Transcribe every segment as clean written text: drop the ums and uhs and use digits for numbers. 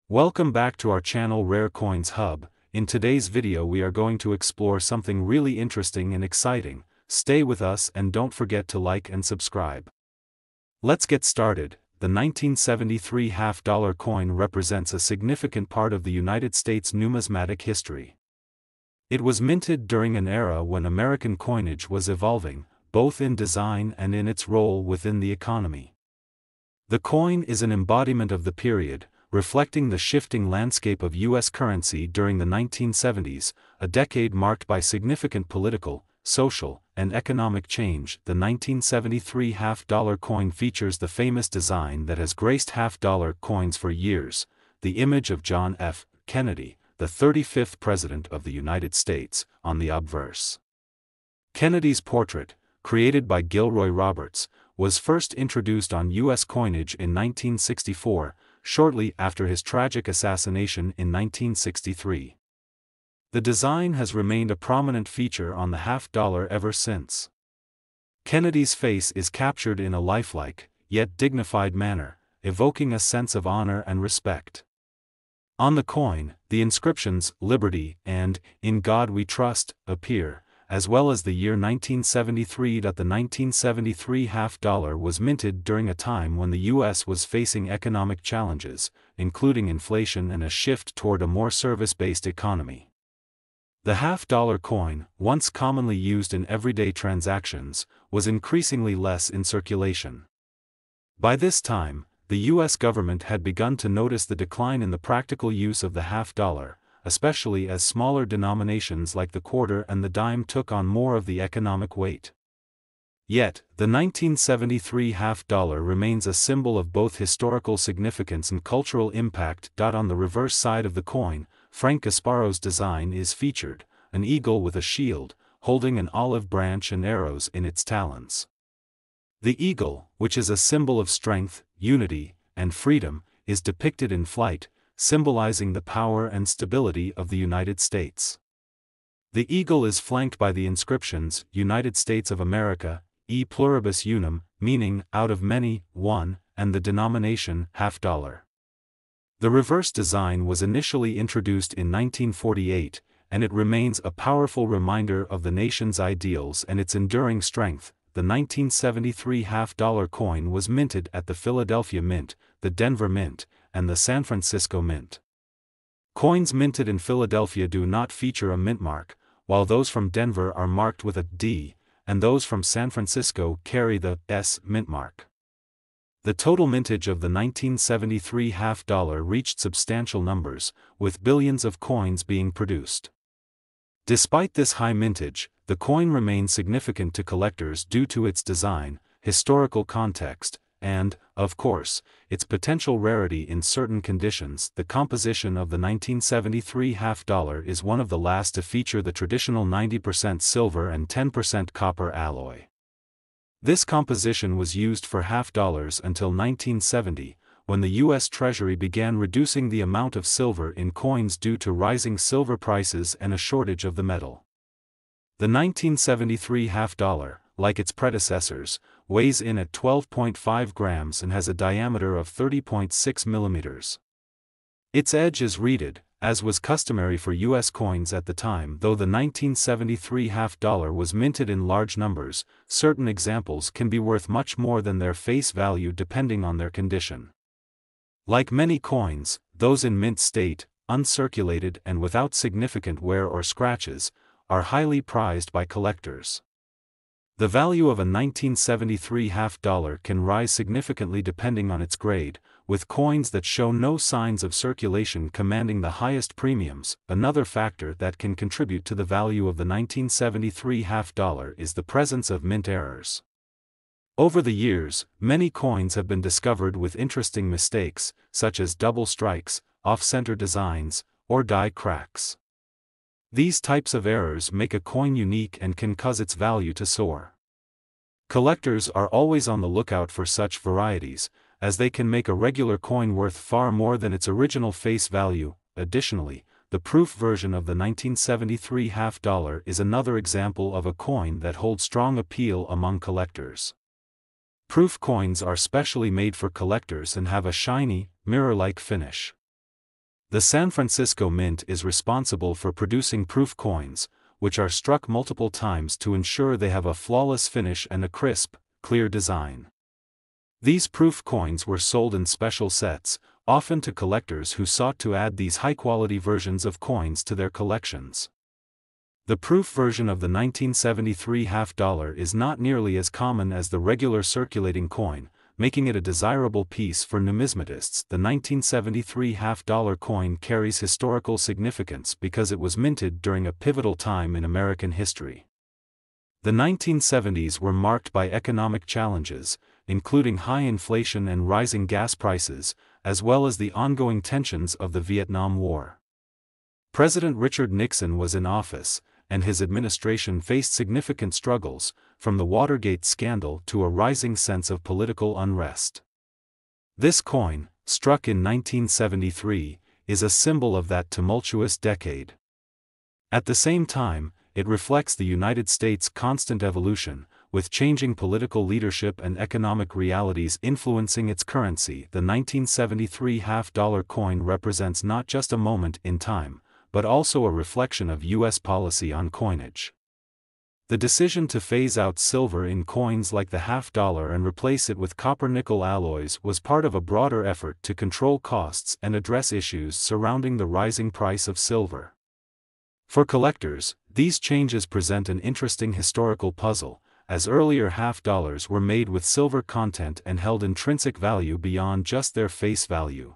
Welcome back to our channel Rare Coins Hub. In today's video we are going to explore something really interesting and exciting. Stay with us and don't forget to like and subscribe. Let's get started. The 1973 half-dollar coin represents a significant part of the United States numismatic history. It was minted during an era when American coinage was evolving, both in design and in its role within the economy. The coin is an embodiment of the period, reflecting the shifting landscape of U.S. currency during the 1970s, a decade marked by significant political, social, and economic change. The 1973 half-dollar coin features the famous design that has graced half-dollar coins for years, the image of John F. Kennedy, the 35th President of the United States, on the obverse. Kennedy's portrait, created by Gilroy Roberts, was first introduced on U.S. coinage in 1964, shortly after his tragic assassination in 1963. The design has remained a prominent feature on the half-dollar ever since. Kennedy's face is captured in a lifelike, yet dignified manner, evoking a sense of honor and respect. On the coin, the inscriptions "Liberty" and "In God We Trust" appear, as well as the year 1973. The 1973 half-dollar was minted during a time when the U.S. was facing economic challenges, including inflation and a shift toward a more service-based economy. The half-dollar coin, once commonly used in everyday transactions, was increasingly less in circulation. By this time, the U.S. government had begun to notice the decline in the practical use of the half-dollar, especially as smaller denominations like the quarter and the dime took on more of the economic weight. Yet, the 1973 half-dollar remains a symbol of both historical significance and cultural impact. On the reverse side of the coin, Frank Gasparo's design is featured, an eagle with a shield, holding an olive branch and arrows in its talons. The eagle, which is a symbol of strength, unity, and freedom, is depicted in flight, symbolizing the power and stability of the United States. The eagle is flanked by the inscriptions, United States of America, e pluribus unum, meaning, out of many, one, and the denomination, half-dollar. The reverse design was initially introduced in 1948, and it remains a powerful reminder of the nation's ideals and its enduring strength. The 1973 half-dollar coin was minted at the Philadelphia Mint, the Denver Mint, and the San Francisco Mint. Coins minted in Philadelphia do not feature a mint mark, while those from Denver are marked with a D, and those from San Francisco carry the S mint mark. The total mintage of the 1973 half-dollar reached substantial numbers, with billions of coins being produced. Despite this high mintage, the coin remains significant to collectors due to its design, historical context, and, of course, its potential rarity in certain conditions. The composition of the 1973 half-dollar is one of the last to feature the traditional 90% silver and 10% copper alloy. This composition was used for half-dollars until 1970, when the U.S. Treasury began reducing the amount of silver in coins due to rising silver prices and a shortage of the metal. The 1973 half-dollar, like its predecessors, weighs in at 12.5 grams and has a diameter of 30.6 millimeters. Its edge is reeded, as was customary for U.S. coins at the time. Though the 1973 half-dollar was minted in large numbers, certain examples can be worth much more than their face value depending on their condition. Like many coins, those in mint state, uncirculated and without significant wear or scratches, are highly prized by collectors. The value of a 1973 half-dollar can rise significantly depending on its grade, with coins that show no signs of circulation commanding the highest premiums. Another factor that can contribute to the value of the 1973 half-dollar is the presence of mint errors. Over the years, many coins have been discovered with interesting mistakes, such as double strikes, off-center designs, or die cracks. These types of errors make a coin unique and can cause its value to soar. Collectors are always on the lookout for such varieties, as they can make a regular coin worth far more than its original face value. Additionally, the proof version of the 1973 half-dollar is another example of a coin that holds strong appeal among collectors. Proof coins are specially made for collectors and have a shiny, mirror-like finish. The San Francisco Mint is responsible for producing proof coins, which are struck multiple times to ensure they have a flawless finish and a crisp, clear design. These proof coins were sold in special sets, often to collectors who sought to add these high-quality versions of coins to their collections. The proof version of the 1973 half-dollar is not nearly as common as the regular circulating coin, making it a desirable piece for numismatists. The 1973 half-dollar coin carries historical significance because it was minted during a pivotal time in American history. The 1970s were marked by economic challenges, including high inflation and rising gas prices, as well as the ongoing tensions of the Vietnam War. President Richard Nixon was in office, and his administration faced significant struggles, from the Watergate scandal to a rising sense of political unrest. This coin, struck in 1973, is a symbol of that tumultuous decade. At the same time, it reflects the United States' constant evolution, with changing political leadership and economic realities influencing its currency. The 1973 half-dollar coin represents not just a moment in time, but also a reflection of U.S. policy on coinage. The decision to phase out silver in coins like the half-dollar and replace it with copper-nickel alloys was part of a broader effort to control costs and address issues surrounding the rising price of silver. For collectors, these changes present an interesting historical puzzle, as earlier half-dollars were made with silver content and held intrinsic value beyond just their face value.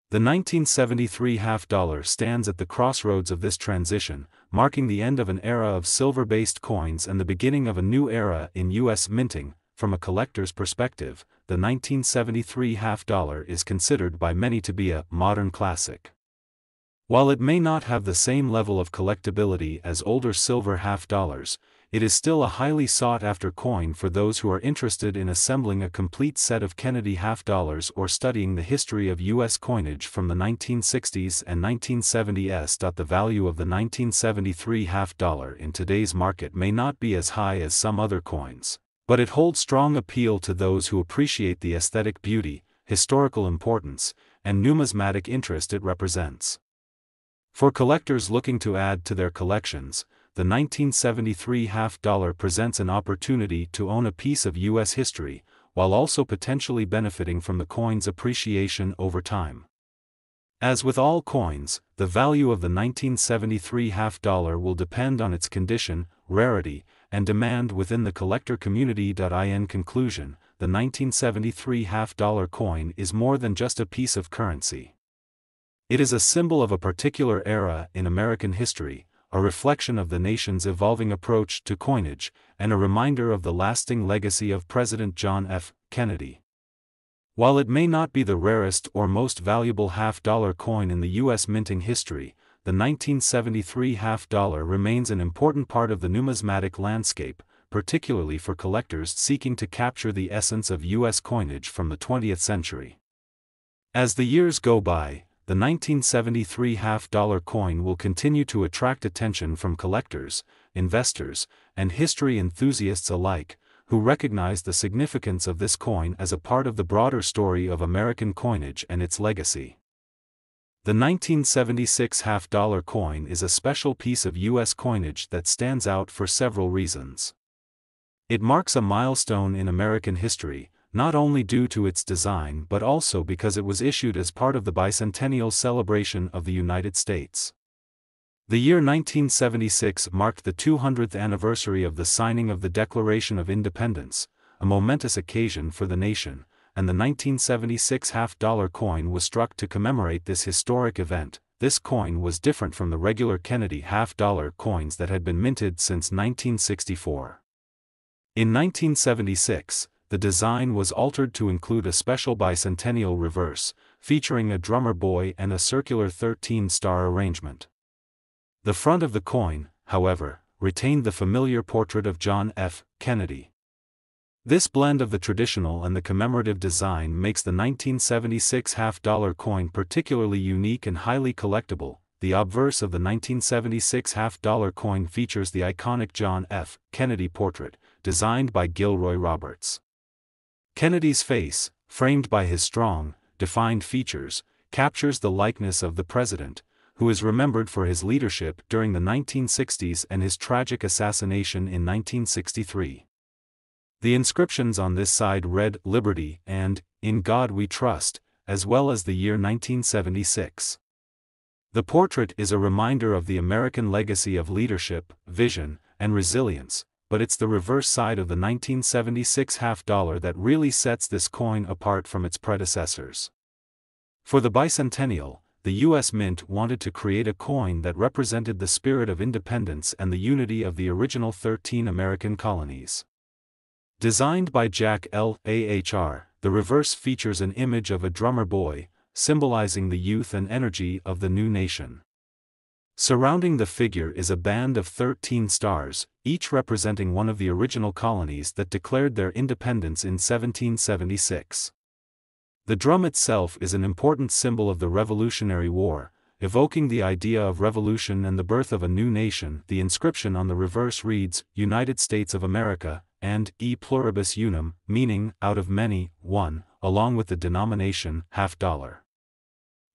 The 1973 half-dollar stands at the crossroads of this transition, marking the end of an era of silver-based coins and the beginning of a new era in U.S. minting. From a collector's perspective, the 1973 half-dollar is considered by many to be a modern classic. While it may not have the same level of collectability as older silver half-dollars, it is still a highly sought-after coin for those who are interested in assembling a complete set of Kennedy half-dollars or studying the history of U.S. coinage from the 1960s and 1970s. The value of the 1973 half-dollar in today's market may not be as high as some other coins, but it holds strong appeal to those who appreciate the aesthetic beauty, historical importance, and numismatic interest it represents. For collectors looking to add to their collections, the 1973 half-dollar presents an opportunity to own a piece of U.S. history, while also potentially benefiting from the coin's appreciation over time. As with all coins, the value of the 1973 half-dollar will depend on its condition, rarity, and demand within the collector community. In conclusion, the 1973 half-dollar coin is more than just a piece of currency. It is a symbol of a particular era in American history, a reflection of the nation's evolving approach to coinage, and a reminder of the lasting legacy of President John F. Kennedy. While it may not be the rarest or most valuable half-dollar coin in the U.S. minting history, the 1973 half-dollar remains an important part of the numismatic landscape, particularly for collectors seeking to capture the essence of U.S. coinage from the 20th century. As the years go by, the 1973 half-dollar coin will continue to attract attention from collectors, investors, and history enthusiasts alike, who recognize the significance of this coin as a part of the broader story of American coinage and its legacy. The 1976 half-dollar coin is a special piece of U.S. coinage that stands out for several reasons. It marks a milestone in American history, not only due to its design but also because it was issued as part of the Bicentennial celebration of the United States. The year 1976 marked the 200th anniversary of the signing of the Declaration of Independence, a momentous occasion for the nation, and the 1976 half-dollar coin was struck to commemorate this historic event. This coin was different from the regular Kennedy half-dollar coins that had been minted since 1964. In 1976, the design was altered to include a special bicentennial reverse, featuring a drummer boy and a circular 13-star arrangement. The front of the coin, however, retained the familiar portrait of John F. Kennedy. This blend of the traditional and the commemorative design makes the 1976 half-dollar coin particularly unique and highly collectible. The obverse of the 1976 half-dollar coin features the iconic John F. Kennedy portrait, designed by Gilroy Roberts. Kennedy's face, framed by his strong, defined features, captures the likeness of the president, who is remembered for his leadership during the 1960s and his tragic assassination in 1963. The inscriptions on this side read "Liberty" and "In God We Trust," as well as the year 1976. The portrait is a reminder of the American legacy of leadership, vision, and resilience, but it's the reverse side of the 1976 half-dollar that really sets this coin apart from its predecessors. For the bicentennial, the U.S. Mint wanted to create a coin that represented the spirit of independence and the unity of the original 13 American colonies. Designed by Jack L. Ahr, the reverse features an image of a drummer boy, symbolizing the youth and energy of the new nation. Surrounding the figure is a band of 13 stars, each representing one of the original colonies that declared their independence in 1776. The drum itself is an important symbol of the Revolutionary War, evoking the idea of revolution and the birth of a new nation. The inscription on the reverse reads, "United States of America," and "E pluribus unum," meaning, out of many, one, along with the denomination, half-dollar.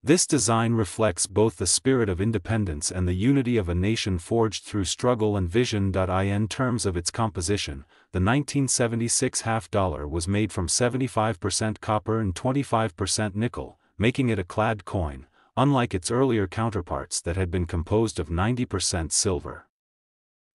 This design reflects both the spirit of independence and the unity of a nation forged through struggle and vision. In terms of its composition, the 1976 half-dollar was made from 75% copper and 25% nickel, making it a clad coin, unlike its earlier counterparts that had been composed of 90% silver.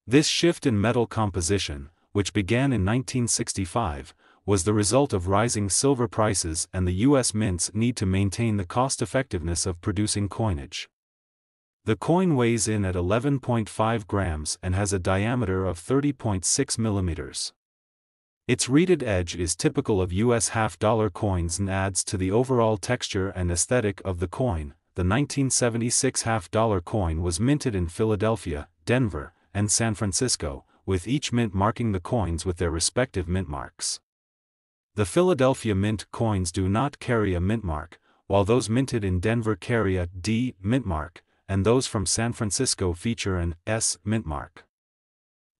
This shift in metal composition, which began in 1965, was the result of rising silver prices and the U.S. Mint's need to maintain the cost-effectiveness of producing coinage. The coin weighs in at 11.5 grams and has a diameter of 30.6 millimeters. Its reeded edge is typical of U.S. half-dollar coins and adds to the overall texture and aesthetic of the coin. The 1976 half-dollar coin was minted in Philadelphia, Denver, and San Francisco, with each mint marking the coins with their respective mint marks. The Philadelphia Mint coins do not carry a mint mark, while those minted in Denver carry a D mint mark, and those from San Francisco feature an S mint mark.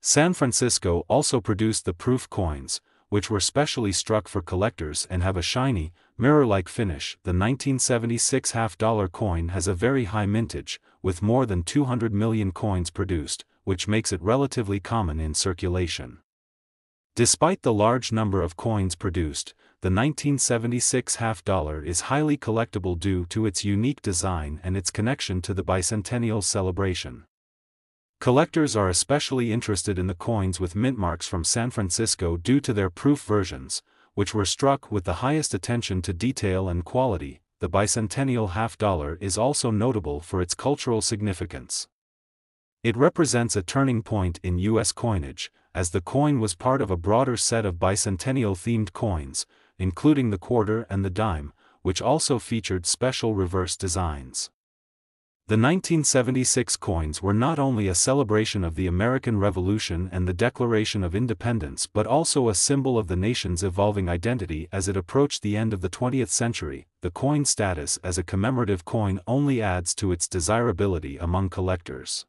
San Francisco also produced the proof coins, which were specially struck for collectors and have a shiny, mirror-like finish. The 1976 half-dollar coin has a very high mintage, with more than 200 million coins produced, which makes it relatively common in circulation. Despite the large number of coins produced, the 1976 half-dollar is highly collectible due to its unique design and its connection to the bicentennial celebration. Collectors are especially interested in the coins with mint marks from San Francisco due to their proof versions, which were struck with the highest attention to detail and quality. The bicentennial half-dollar is also notable for its cultural significance. It represents a turning point in U.S. coinage, as the coin was part of a broader set of bicentennial-themed coins, including the quarter and the dime, which also featured special reverse designs. The 1976 coins were not only a celebration of the American Revolution and the Declaration of Independence but also a symbol of the nation's evolving identity as it approached the end of the 20th century. The coin's status as a commemorative coin only adds to its desirability among collectors.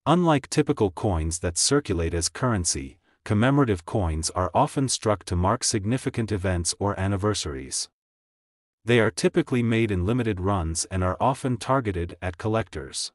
Unlike typical coins that circulate as currency, commemorative coins are often struck to mark significant events or anniversaries. They are typically made in limited runs and are often targeted at collectors.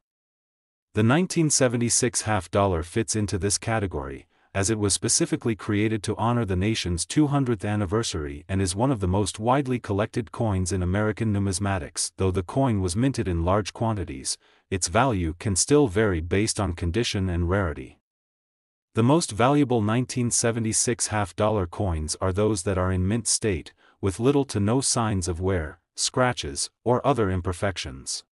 The 1976 half-dollar fits into this category, as it was specifically created to honor the nation's 200th anniversary and is one of the most widely collected coins in American numismatics. Though the coin was minted in large quantities, its value can still vary based on condition and rarity. The most valuable 1976 half-dollar coins are those that are in mint state, with little to no signs of wear, scratches, or other imperfections.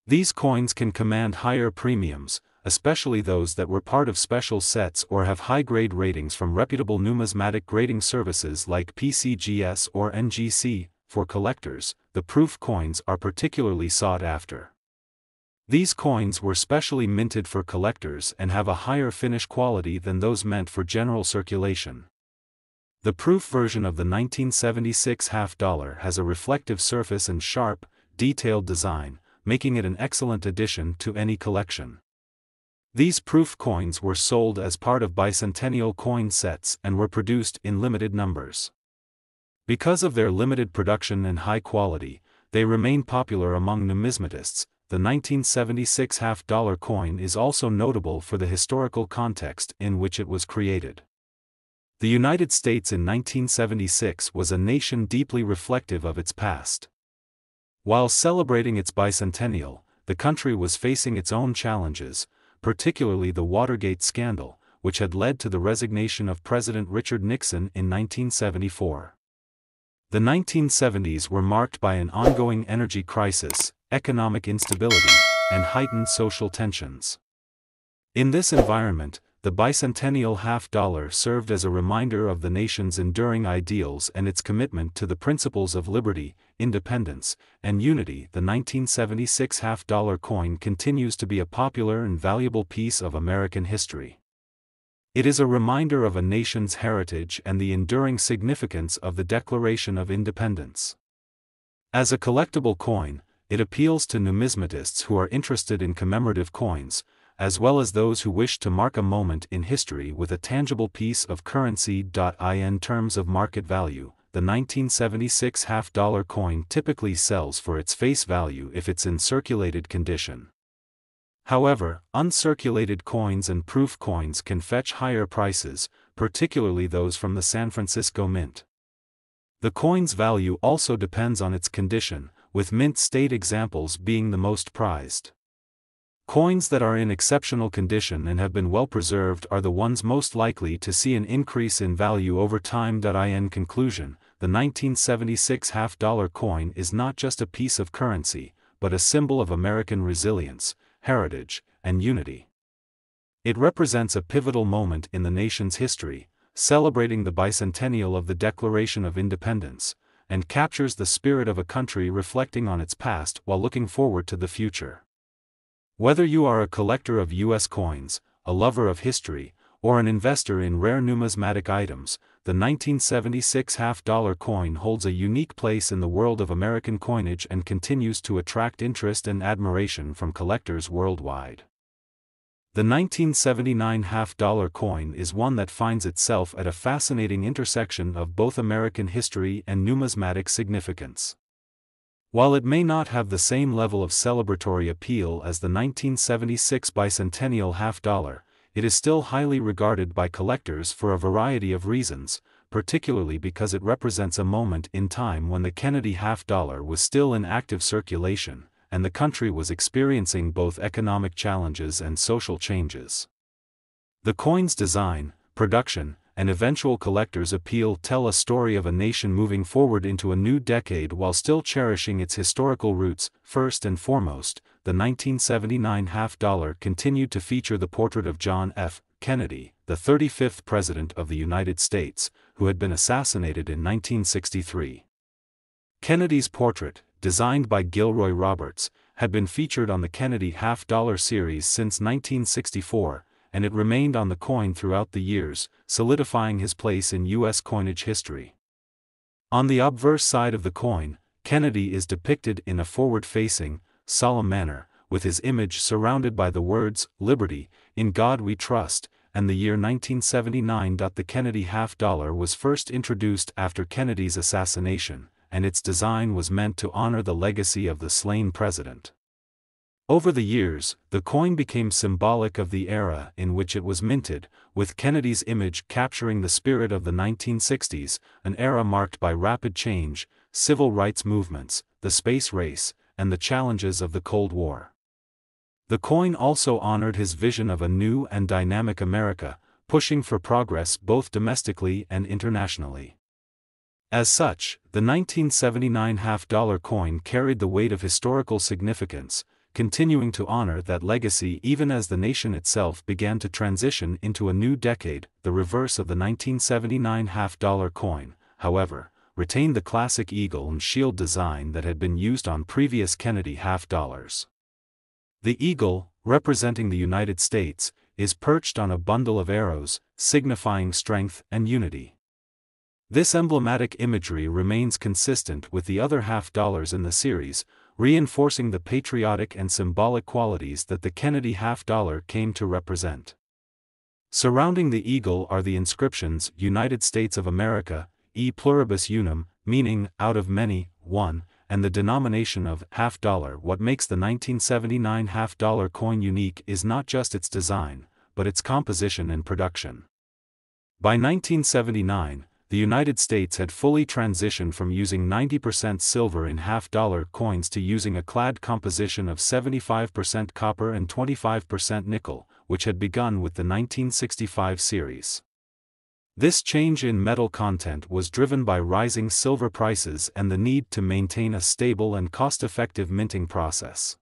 These coins can command higher premiums, especially those that were part of special sets or have high-grade ratings from reputable numismatic grading services like PCGS or NGC. For collectors, the proof coins are particularly sought after. These coins were specially minted for collectors and have a higher finish quality than those meant for general circulation. The proof version of the 1976 half-dollar has a reflective surface and sharp, detailed design, making it an excellent addition to any collection. These proof coins were sold as part of bicentennial coin sets and were produced in limited numbers. Because of their limited production and high quality, they remain popular among numismatists. The 1976 half-dollar coin is also notable for the historical context in which it was created. The United States in 1976 was a nation deeply reflective of its past. While celebrating its bicentennial, the country was facing its own challenges, particularly the Watergate scandal, which had led to the resignation of President Richard Nixon in 1974. The 1970s were marked by an ongoing energy crisis, economic instability, and heightened social tensions. In this environment, the bicentennial half-dollar served as a reminder of the nation's enduring ideals and its commitment to the principles of liberty, independence, and unity. The 1976 half-dollar coin continues to be a popular and valuable piece of American history. It is a reminder of a nation's heritage and the enduring significance of the Declaration of Independence. As a collectible coin, it appeals to numismatists who are interested in commemorative coins, as well as those who wish to mark a moment in history with a tangible piece of currency. In terms of market value, the 1976 half-dollar coin typically sells for its face value if it's in circulated condition. However, uncirculated coins and proof coins can fetch higher prices, particularly those from the San Francisco Mint. The coin's value also depends on its condition, with mint state examples being the most prized. Coins that are in exceptional condition and have been well preserved are the ones most likely to see an increase in value over time. In conclusion, the 1976 half-dollar coin is not just a piece of currency, but a symbol of American resilience, heritage, and unity. It represents a pivotal moment in the nation's history, celebrating the bicentennial of the Declaration of Independence, and captures the spirit of a country reflecting on its past while looking forward to the future. Whether you are a collector of U.S. coins, a lover of history, or an investor in rare numismatic items, the 1976 half-dollar coin holds a unique place in the world of American coinage and continues to attract interest and admiration from collectors worldwide. The 1979 half-dollar coin is one that finds itself at a fascinating intersection of both American history and numismatic significance. While it may not have the same level of celebratory appeal as the 1976 bicentennial half-dollar, it is still highly regarded by collectors for a variety of reasons, particularly because it represents a moment in time when the Kennedy half-dollar was still in active circulation, and the country was experiencing both economic challenges and social changes. The coin's design, production, and eventual collectors' appeal tell a story of a nation moving forward into a new decade while still cherishing its historical roots. First and foremost, the 1979 half-dollar continued to feature the portrait of John F. Kennedy, the 35th President of the United States, who had been assassinated in 1963. Kennedy's portrait, designed by Gilroy Roberts, had been featured on the Kennedy half-dollar series since 1964, and it remained on the coin throughout the years, solidifying his place in U.S. coinage history. On the obverse side of the coin, Kennedy is depicted in a forward-facing, solemn manner, with his image surrounded by the words, "Liberty, in God we trust," and the year 1979. The Kennedy half-dollar was first introduced after Kennedy's assassination, and its design was meant to honor the legacy of the slain president. Over the years, the coin became symbolic of the era in which it was minted, with Kennedy's image capturing the spirit of the 1960s, an era marked by rapid change, civil rights movements, the space race, and the challenges of the Cold War. The coin also honored his vision of a new and dynamic America, pushing for progress both domestically and internationally. As such, the 1979 half-dollar coin carried the weight of historical significance, continuing to honor that legacy even as the nation itself began to transition into a new decade. The reverse of the 1979 half-dollar coin, however, retained the classic eagle and shield design that had been used on previous Kennedy half-dollars. The eagle, representing the United States, is perched on a bundle of arrows, signifying strength and unity. This emblematic imagery remains consistent with the other half-dollars in the series, reinforcing the patriotic and symbolic qualities that the Kennedy half-dollar came to represent. Surrounding the eagle are the inscriptions United States of America, e pluribus unum, meaning, out of many, one, and the denomination of half dollar. What makes the 1979 half-dollar coin unique is not just its design, but its composition and production. By 1979, the United States had fully transitioned from using 90% silver in half-dollar coins to using a clad composition of 75% copper and 25% nickel, which had begun with the 1965 series. This change in metal content was driven by rising silver prices and the need to maintain a stable and cost-effective minting process.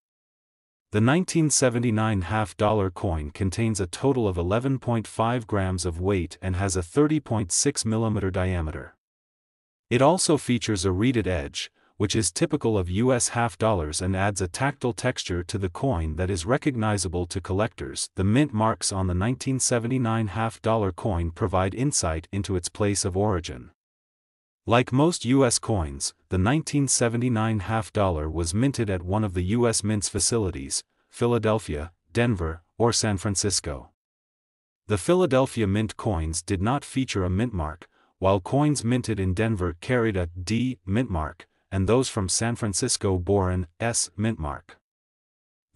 The 1979 half-dollar coin contains a total of 11.5 grams of weight and has a 30.6 mm diameter. It also features a reeded edge, which is typical of U.S. half-dollars and adds a tactile texture to the coin that is recognizable to collectors. The mint marks on the 1979 half-dollar coin provide insight into its place of origin. Like most U.S. coins, the 1979 half-dollar was minted at one of the U.S. Mint's facilities, Philadelphia, Denver, or San Francisco. The Philadelphia Mint coins did not feature a mint mark, while coins minted in Denver carried a D mint mark, and those from San Francisco bore an S mint mark.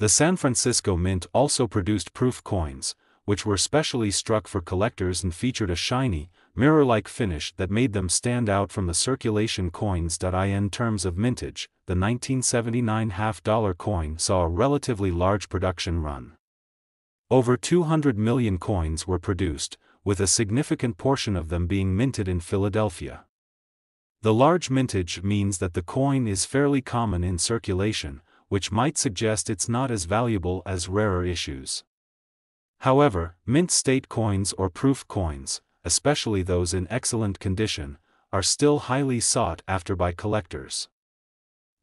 The San Francisco Mint also produced proof coins, which were specially struck for collectors and featured a shiny, mirror-like finish that made them stand out from the circulation coins. In terms of mintage, the 1979 half-dollar coin saw a relatively large production run. Over 200 million coins were produced, with a significant portion of them being minted in Philadelphia. The large mintage means that the coin is fairly common in circulation, which might suggest it's not as valuable as rarer issues. However, mint state coins or proof coins, especially those in excellent condition, are still highly sought after by collectors.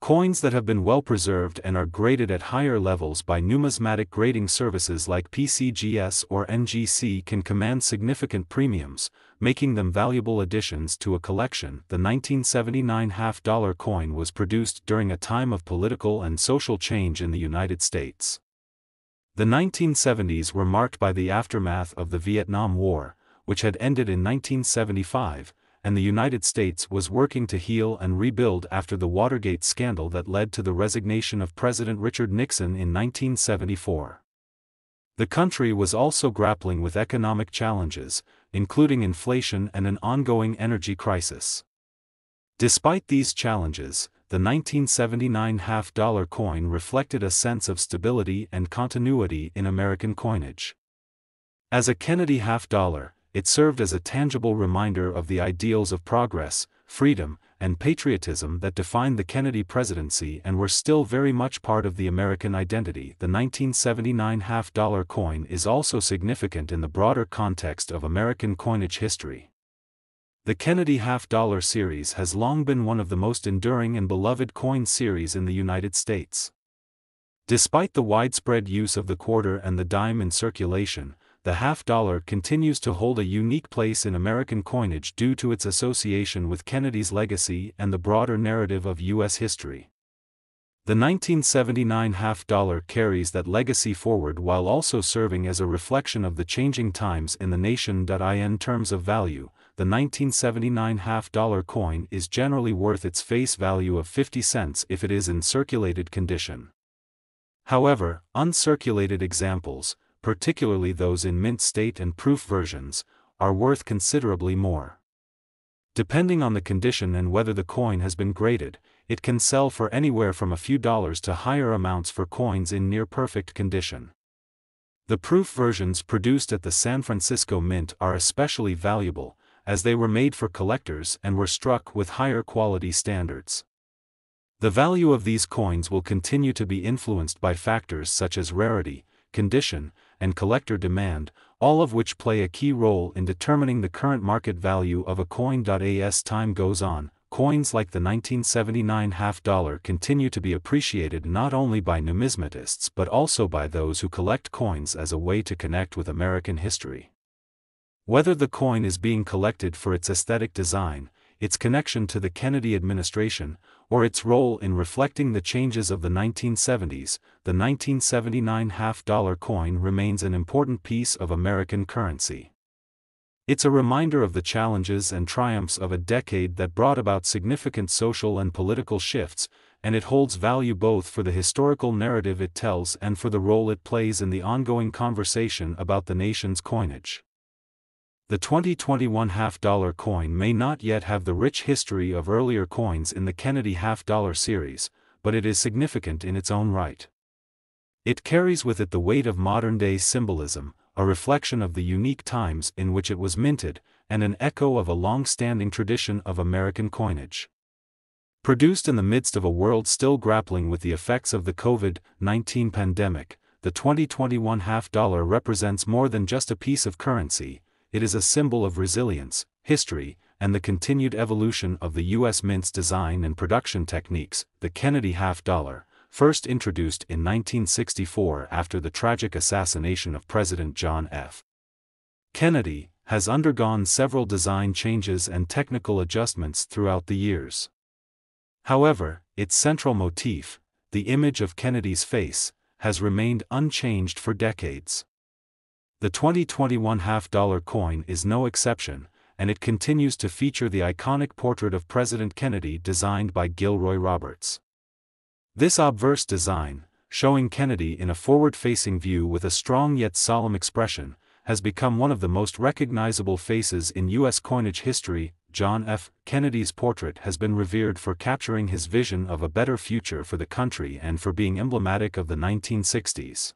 Coins that have been well preserved and are graded at higher levels by numismatic grading services like PCGS or NGC can command significant premiums, making them valuable additions to a collection. The 1979 half-dollar coin was produced during a time of political and social change in the United States. The 1970s were marked by the aftermath of the Vietnam War, which had ended in 1975, and the United States was working to heal and rebuild after the Watergate scandal that led to the resignation of President Richard Nixon in 1974. The country was also grappling with economic challenges, including inflation and an ongoing energy crisis. Despite these challenges, the 1979 half-dollar coin reflected a sense of stability and continuity in American coinage. As a Kennedy half-dollar, it served as a tangible reminder of the ideals of progress, freedom, and patriotism that defined the Kennedy presidency and were still very much part of the American identity. The 1979 half-dollar coin is also significant in the broader context of American coinage history. The Kennedy half-dollar series has long been one of the most enduring and beloved coin series in the United States. Despite the widespread use of the quarter and the dime in circulation, the half-dollar continues to hold a unique place in American coinage due to its association with Kennedy's legacy and the broader narrative of U.S. history. The 1979 half-dollar carries that legacy forward while also serving as a reflection of the changing times in the nation. In terms of value, the 1979 half-dollar coin is generally worth its face value of 50 cents if it is in circulated condition. However, uncirculated examples, particularly those in mint state and proof versions, are worth considerably more. Depending on the condition and whether the coin has been graded, it can sell for anywhere from a few dollars to higher amounts for coins in near-perfect condition. The proof versions produced at the San Francisco Mint are especially valuable, as they were made for collectors and were struck with higher quality standards. The value of these coins will continue to be influenced by factors such as rarity, condition, and collector demand, all of which play a key role in determining the current market value of a coin. As time goes on, coins like the 1979 half-dollar continue to be appreciated not only by numismatists but also by those who collect coins as a way to connect with American history. Whether the coin is being collected for its aesthetic design, its connection to the Kennedy administration, or its role in reflecting the changes of the 1970s, the 1979 half-dollar coin remains an important piece of American currency. It's a reminder of the challenges and triumphs of a decade that brought about significant social and political shifts, and it holds value both for the historical narrative it tells and for the role it plays in the ongoing conversation about the nation's coinage. The 2021 half-dollar coin may not yet have the rich history of earlier coins in the Kennedy half-dollar series, but it is significant in its own right. It carries with it the weight of modern-day symbolism, a reflection of the unique times in which it was minted, and an echo of a long-standing tradition of American coinage. Produced in the midst of a world still grappling with the effects of the COVID-19 pandemic, the 2021 half-dollar represents more than just a piece of currency. It is a symbol of resilience, history, and the continued evolution of the U.S. Mint's design and production techniques. The Kennedy half-dollar, first introduced in 1964 after the tragic assassination of President John F. Kennedy, has undergone several design changes and technical adjustments throughout the years. However, its central motif, the image of Kennedy's face, has remained unchanged for decades. The 2021 half-dollar coin is no exception, and it continues to feature the iconic portrait of President Kennedy designed by Gilroy Roberts. This obverse design, showing Kennedy in a forward-facing view with a strong yet solemn expression, has become one of the most recognizable faces in U.S. coinage history. John F. Kennedy's portrait has been revered for capturing his vision of a better future for the country and for being emblematic of the 1960s.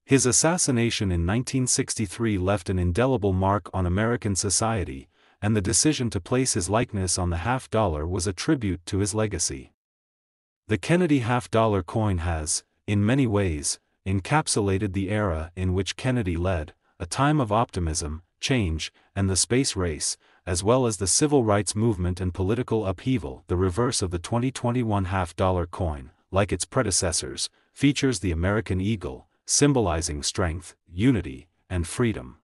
His assassination in 1963 left an indelible mark on American society, and the decision to place his likeness on the half-dollar was a tribute to his legacy. The Kennedy half-dollar coin has, in many ways, encapsulated the era in which Kennedy led, a time of optimism, change, and the space race, as well as the civil rights movement and political upheaval. The reverse of the 2021 half-dollar coin, like its predecessors, features the American eagle, symbolizing strength, unity, and freedom.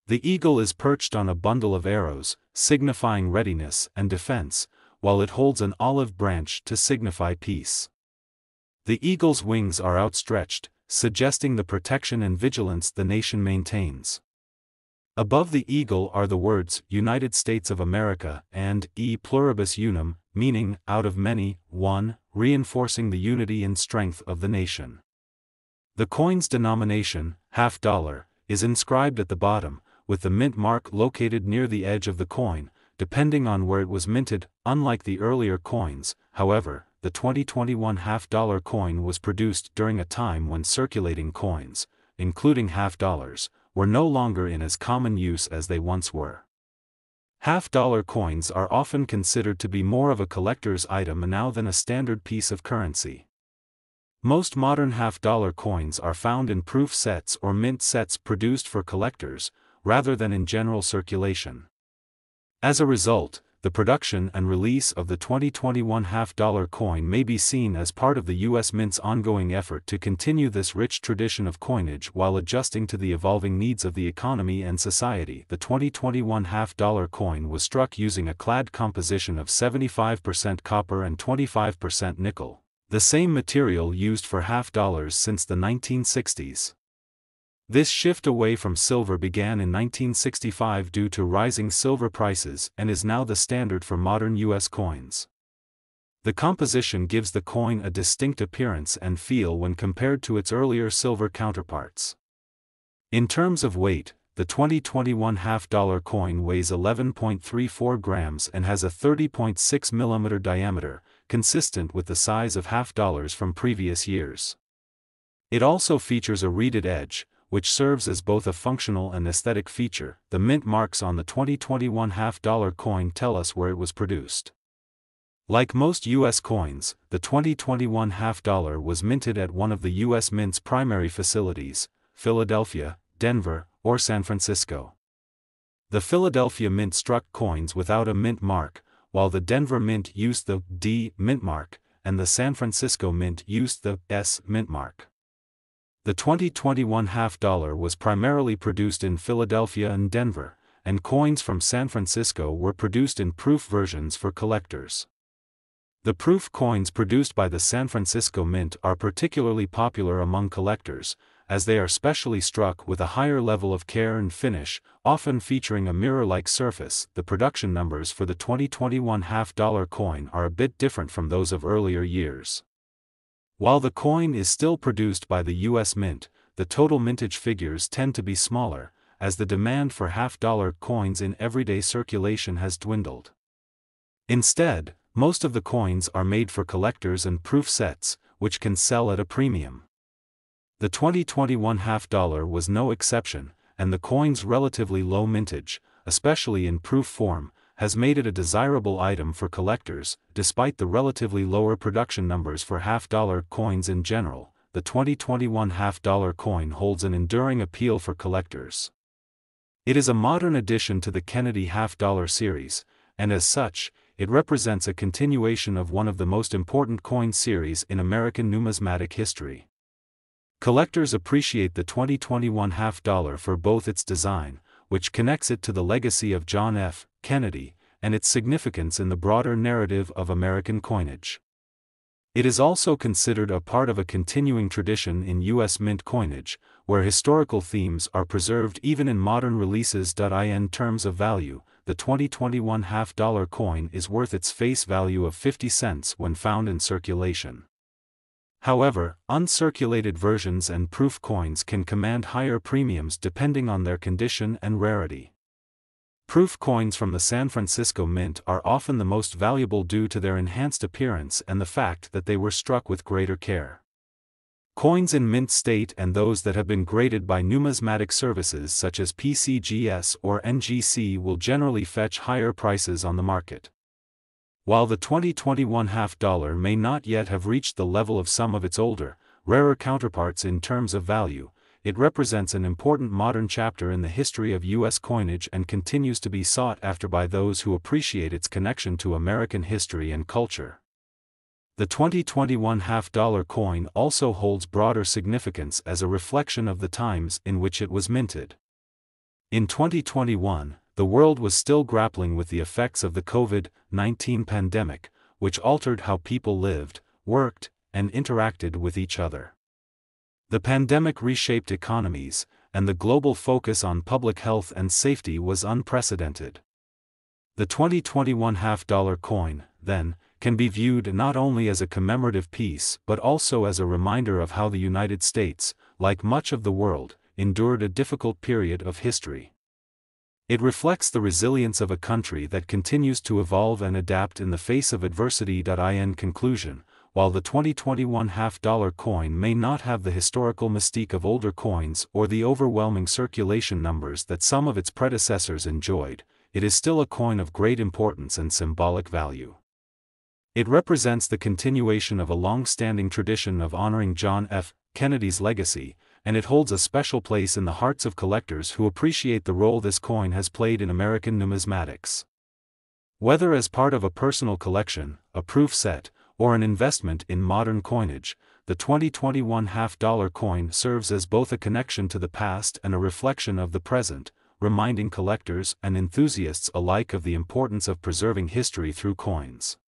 The eagle is perched on a bundle of arrows, signifying readiness and defense, while it holds an olive branch to signify peace. The eagle's wings are outstretched, suggesting the protection and vigilance the nation maintains. Above the eagle are the words United States of America and E pluribus unum, meaning out of many, one, reinforcing the unity and strength of the nation. The coin's denomination, half-dollar, is inscribed at the bottom, with the mint mark located near the edge of the coin, depending on where it was minted. Unlike the earlier coins, however, the 2021 half-dollar coin was produced during a time when circulating coins, including half-dollars, were no longer in as common use as they once were. Half-dollar coins are often considered to be more of a collector's item now than a standard piece of currency. Most modern half-dollar coins are found in proof sets or mint sets produced for collectors, rather than in general circulation. As a result, the production and release of the 2021 half-dollar coin may be seen as part of the U.S. Mint's ongoing effort to continue this rich tradition of coinage while adjusting to the evolving needs of the economy and society. The 2021 half-dollar coin was struck using a clad composition of 75% copper and 25% nickel, the same material used for half-dollars since the 1960s. This shift away from silver began in 1965 due to rising silver prices and is now the standard for modern U.S. coins. The composition gives the coin a distinct appearance and feel when compared to its earlier silver counterparts. In terms of weight, the 2021 half-dollar coin weighs 11.34 grams and has a 30.6 mm diameter, consistent with the size of half-dollars from previous years. It also features a reeded edge, which serves as both a functional and aesthetic feature. The mint marks on the 2021 half-dollar coin tell us where it was produced. Like most U.S. coins, the 2021 half-dollar was minted at one of the U.S. Mint's primary facilities, Philadelphia, Denver, or San Francisco. The Philadelphia Mint struck coins without a mint mark, while the Denver Mint used the D mint mark, and the San Francisco Mint used the S mint mark. The 2021 half-dollar was primarily produced in Philadelphia and Denver, and coins from San Francisco were produced in proof versions for collectors. The proof coins produced by the San Francisco Mint are particularly popular among collectors, as they are specially struck with a higher level of care and finish, often featuring a mirror-like surface. The production numbers for the 2021 half-dollar coin are a bit different from those of earlier years. While the coin is still produced by the U.S. Mint, the total mintage figures tend to be smaller, as the demand for half-dollar coins in everyday circulation has dwindled. Instead, most of the coins are made for collectors and proof sets, which can sell at a premium. The 2021 half-dollar was no exception, and the coin's relatively low mintage, especially in proof form, has made it a desirable item for collectors. Despite the relatively lower production numbers for half-dollar coins in general, the 2021 half-dollar coin holds an enduring appeal for collectors. It is a modern addition to the Kennedy half-dollar series, and as such, it represents a continuation of one of the most important coin series in American numismatic history. Collectors appreciate the 2021 half-dollar for both its design, which connects it to the legacy of John F. Kennedy, and its significance in the broader narrative of American coinage. It is also considered a part of a continuing tradition in U.S. Mint coinage, where historical themes are preserved even in modern releases. In terms of value, the 2021 half-dollar coin is worth its face value of 50 cents when found in circulation. However, uncirculated versions and proof coins can command higher premiums depending on their condition and rarity. Proof coins from the San Francisco Mint are often the most valuable due to their enhanced appearance and the fact that they were struck with greater care. Coins in mint state and those that have been graded by numismatic services such as PCGS or NGC will generally fetch higher prices on the market. While the 2021 half-dollar may not yet have reached the level of some of its older, rarer counterparts in terms of value, it represents an important modern chapter in the history of U.S. coinage and continues to be sought after by those who appreciate its connection to American history and culture. The 2021 half-dollar coin also holds broader significance as a reflection of the times in which it was minted. In 2021, the world was still grappling with the effects of the COVID-19 pandemic, which altered how people lived, worked, and interacted with each other. The pandemic reshaped economies, and the global focus on public health and safety was unprecedented. The 2021 half-dollar coin, then, can be viewed not only as a commemorative piece but also as a reminder of how the United States, like much of the world, endured a difficult period of history. It reflects the resilience of a country that continues to evolve and adapt in the face of adversity. In conclusion, while the 2021 half-dollar coin may not have the historical mystique of older coins or the overwhelming circulation numbers that some of its predecessors enjoyed, it is still a coin of great importance and symbolic value. It represents the continuation of a long-standing tradition of honoring John F. Kennedy's legacy, and it holds a special place in the hearts of collectors who appreciate the role this coin has played in American numismatics. Whether as part of a personal collection, a proof set, or an investment in modern coinage, the 2021 half-dollar coin serves as both a connection to the past and a reflection of the present, reminding collectors and enthusiasts alike of the importance of preserving history through coins.